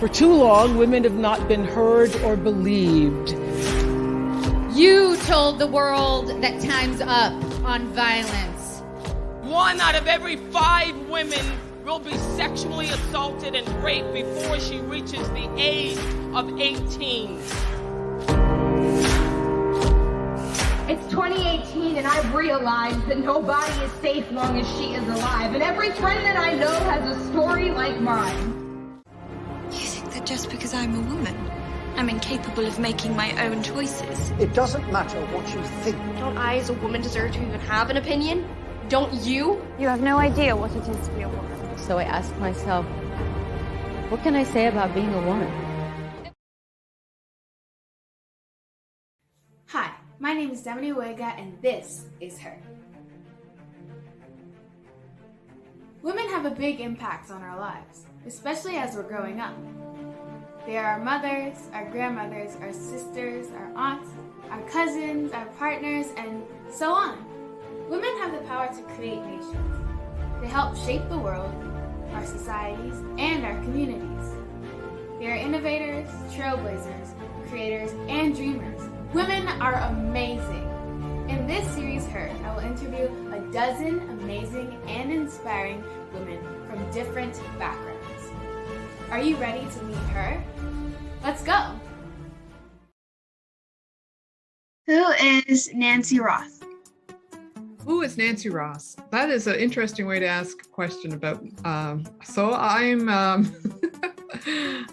For too long, women have not been heard or believed. You told the world that time's up on violence. 1 out of every 5 women will be sexually assaulted and raped before she reaches the age of 18. It's 2018 and I've realized that nobody is safe long as she is alive. And every friend that I know has a story like mine. You think that just because I'm a woman, I'm incapable of making my own choices? It doesn't matter what you think. Don't I as a woman deserve to even have an opinion? Don't you? You have no idea what it is to be a woman. So I asked myself, what can I say about being a woman? Hi, my name is DAmini Creatives and this is Her. Women have a big impact on our lives, especially as we're growing up. They are our mothers, our grandmothers, our sisters, our aunts, our cousins, our partners, and so on. Women have the power to create nations. They help shape the world, our societies, and our communities. They are innovators, trailblazers, creators, and dreamers. Women are amazing. In this series, Her, I will interview a dozen amazing and inspiring women from different backgrounds. Are you ready to meet her? Let's go! Who is Nancy Ross? Who is Nancy Ross? That is an interesting way to ask a question about. So I'm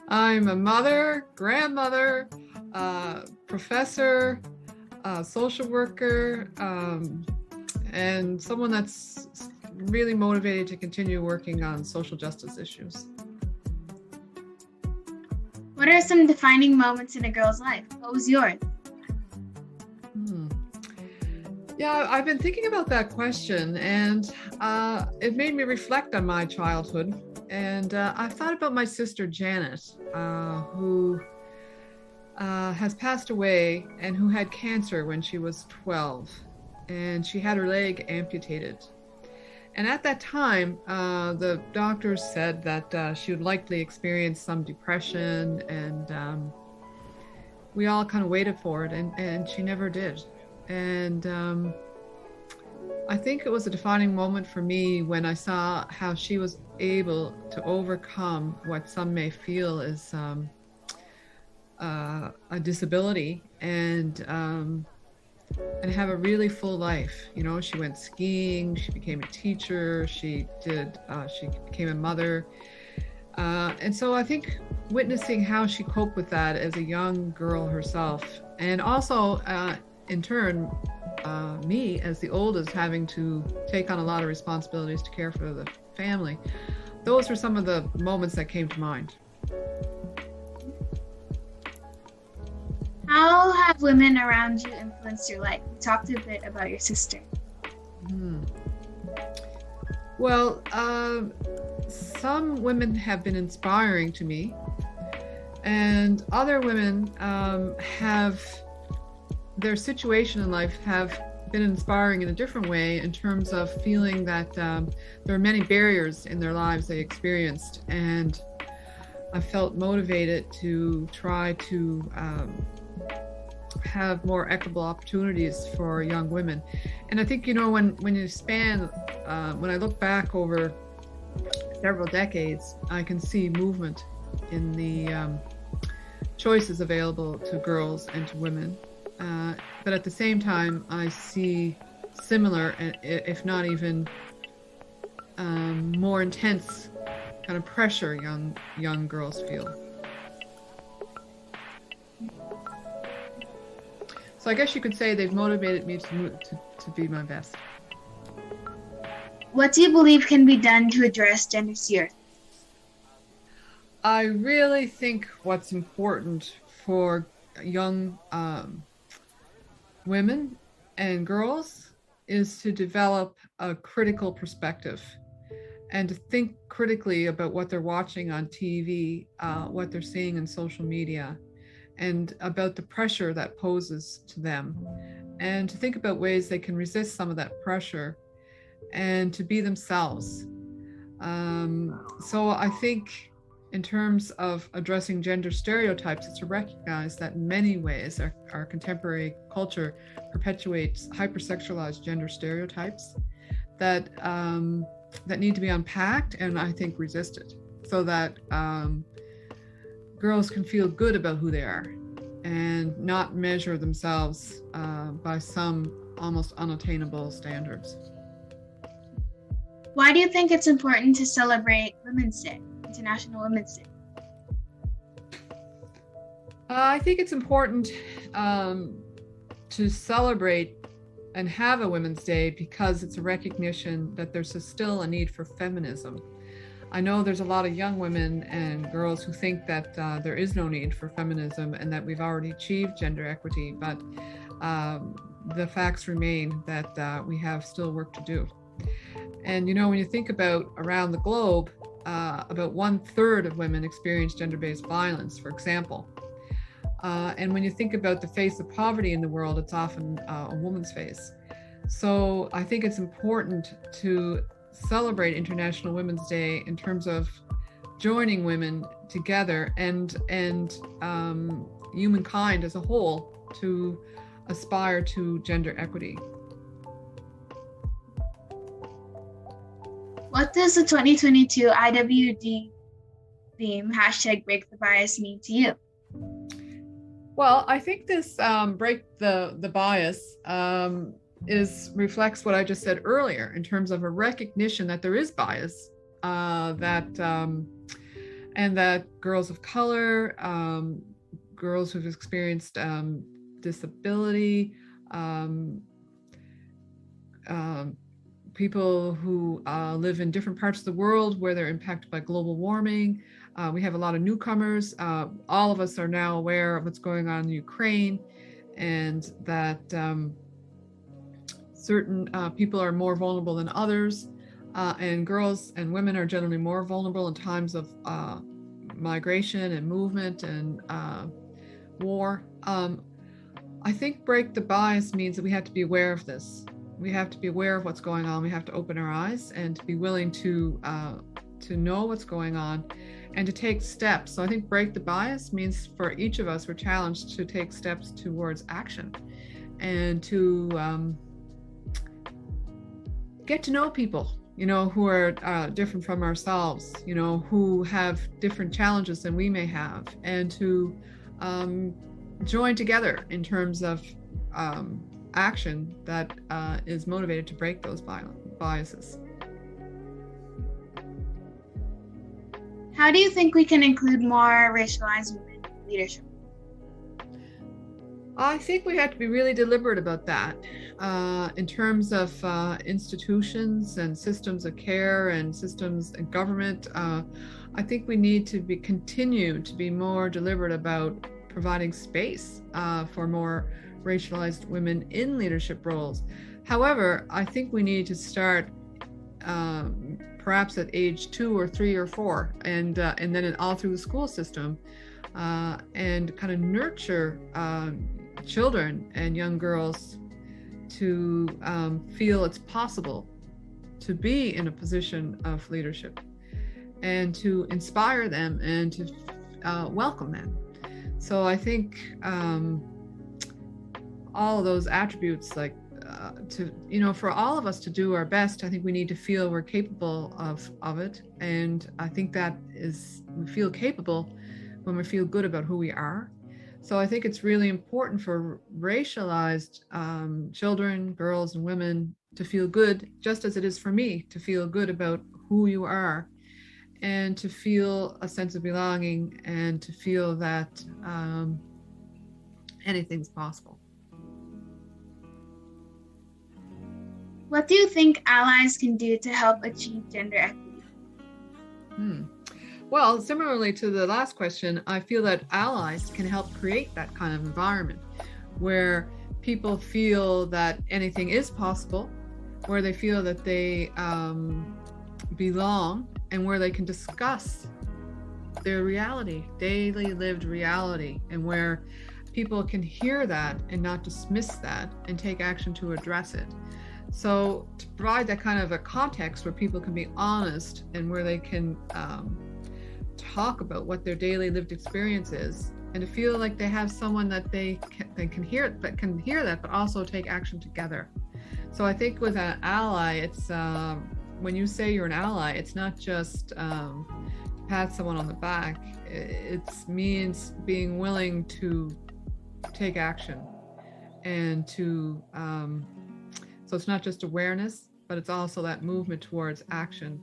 I'm a mother, grandmother, professor, social worker, and someone that's really motivated to continue working on social justice issues. What are some defining moments in a girl's life? What was yours? Yeah, I've been thinking about that question, and it made me reflect on my childhood. And I thought about my sister Janet, who has passed away and who had cancer when she was 12, and she had her leg amputated. And at that time, the doctors said that she would likely experience some depression, and we all kind of waited for it, and she never did. And I think it was a defining moment for me when I saw how she was able to overcome what some may feel is a disability, and have a really full life. You know, she went skiing, she became a teacher, she became a mother. And so I think witnessing how she coped with that as a young girl herself, and also in turn, me as the oldest having to take on a lot of responsibilities to care for the family, those were some of the moments that came to mind. How have women around you influenced your life? You talked a bit about your sister. Well, some women have been inspiring to me, and other women have their situation in life have been inspiring in a different way, in terms of feeling that there are many barriers in their lives they experienced, and I felt motivated to try to have more equitable opportunities for young women. And I think, you know, when you span, when I look back over several decades, I can see movement in the choices available to girls and to women. But at the same time, I see similar, if not even more intense kind of pressure young girls feel. So I guess you could say they've motivated me to be my best. What do you believe can be done to address gender stereotypes? I really think what's important for young women and girls is to develop a critical perspective and to think critically about what they're watching on TV, what they're seeing in social media, and about the pressure that poses to them, and to think about ways they can resist some of that pressure and to be themselves. So I think in terms of addressing gender stereotypes, it's to recognize that in many ways our contemporary culture perpetuates hypersexualized gender stereotypes that need to be unpacked and I think resisted, so that girls can feel good about who they are and not measure themselves by some almost unattainable standards. Why do you think it's important to celebrate Women's Day, International Women's Day? I think it's important to celebrate and have a Women's Day because it's a recognition that there's still a need for feminism. I know there's a lot of young women and girls who think that there is no need for feminism and that we've already achieved gender equity, but the facts remain that we have still work to do. And when you think about around the globe, about 1/3 of women experience gender-based violence, for example. And when you think about the face of poverty in the world, it's often a woman's face. So I think it's important to celebrate International Women's Day in terms of joining women together and humankind as a whole to aspire to gender equity. What does the 2022 IWD theme #BreakTheBias mean to you? Well, I think this break the bias reflects what I just said earlier in terms of a recognition that there is bias, and that girls of color, girls who've experienced disability, people who live in different parts of the world where they're impacted by global warming. We have a lot of newcomers. All of us are now aware of what's going on in Ukraine, and that certain people are more vulnerable than others, and girls and women are generally more vulnerable in times of migration and movement and war. I think break the bias means that we have to be aware of this. We have to be aware of what's going on. We have to open our eyes and to be willing to know what's going on and to take steps. So I think break the bias means for each of us, we're challenged to take steps towards action and to get to know people, who are different from ourselves, who have different challenges than we may have, and to join together in terms of action that is motivated to break those biases. How do you think we can include more racialized women in leadership? I think we have to be really deliberate about that in terms of institutions and systems of care and systems and government. I think we need to continue to be more deliberate about providing space for more racialized women in leadership roles. However, I think we need to start perhaps at age 2 or 3 or 4, and then all through the school system, and kind of nurture children and young girls to feel it's possible to be in a position of leadership, and to inspire them and to welcome them. So I think all of those attributes, like for all of us to do our best, I think we need to feel we're capable of it. And I think we feel capable when we feel good about who we are. So I think it's really important for racialized children, girls and women to feel good, just as it is for me to feel good about who you are, and to feel a sense of belonging, and to feel that anything's possible. What do you think allies can do to help achieve gender equity? Well, similarly to the last question, I feel that allies can help create that kind of environment where people feel that anything is possible, where they feel that they belong, and where they can discuss their reality, daily lived reality, and where people can hear that and not dismiss that and take action to address it. So to provide that kind of a context where people can be honest and where they can talk about what their daily lived experience is, and to feel like they have someone that they can hear that, but also take action together. So I think with an ally, it's when you say you're an ally, it's not just pat someone on the back. It means being willing to take action, and to so it's not just awareness, but it's also that movement towards action.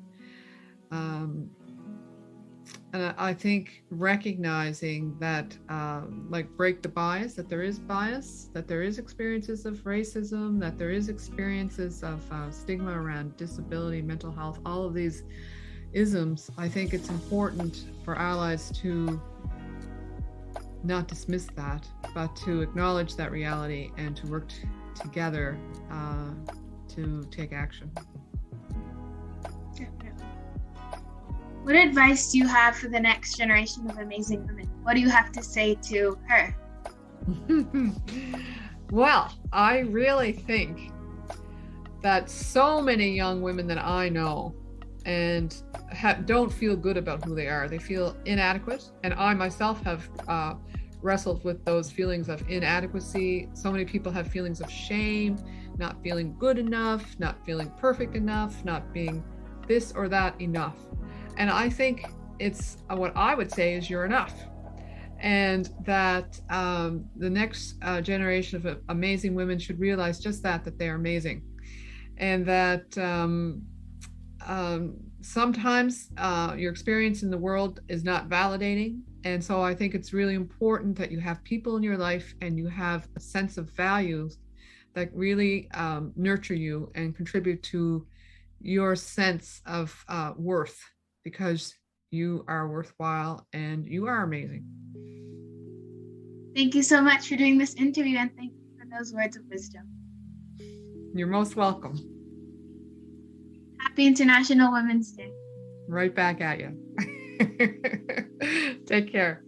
And I think recognizing that, like, break the bias, that there is bias, that there is experiences of racism, that there is experiences of stigma around disability, mental health, all of these isms. I think it's important for allies to not dismiss that, but to acknowledge that reality and to work together to take action. What advice do you have for the next generation of amazing women? What do you have to say to her? Well, I really think that so many young women that I know and don't feel good about who they are. They feel inadequate. And I myself have wrestled with those feelings of inadequacy. So many people have feelings of shame, not feeling good enough, not feeling perfect enough, not being this or that enough. And I think it's what I would say is you're enough. And that the next generation of amazing women should realize just that they're amazing. And that sometimes your experience in the world is not validating. And so I think it's really important that you have people in your life and you have a sense of values that really nurture you and contribute to your sense of worth, because you are worthwhile and you are amazing. Thank you so much for doing this interview, and thank you for those words of wisdom. You're most welcome. Happy International Women's Day. Right back at you. Take care.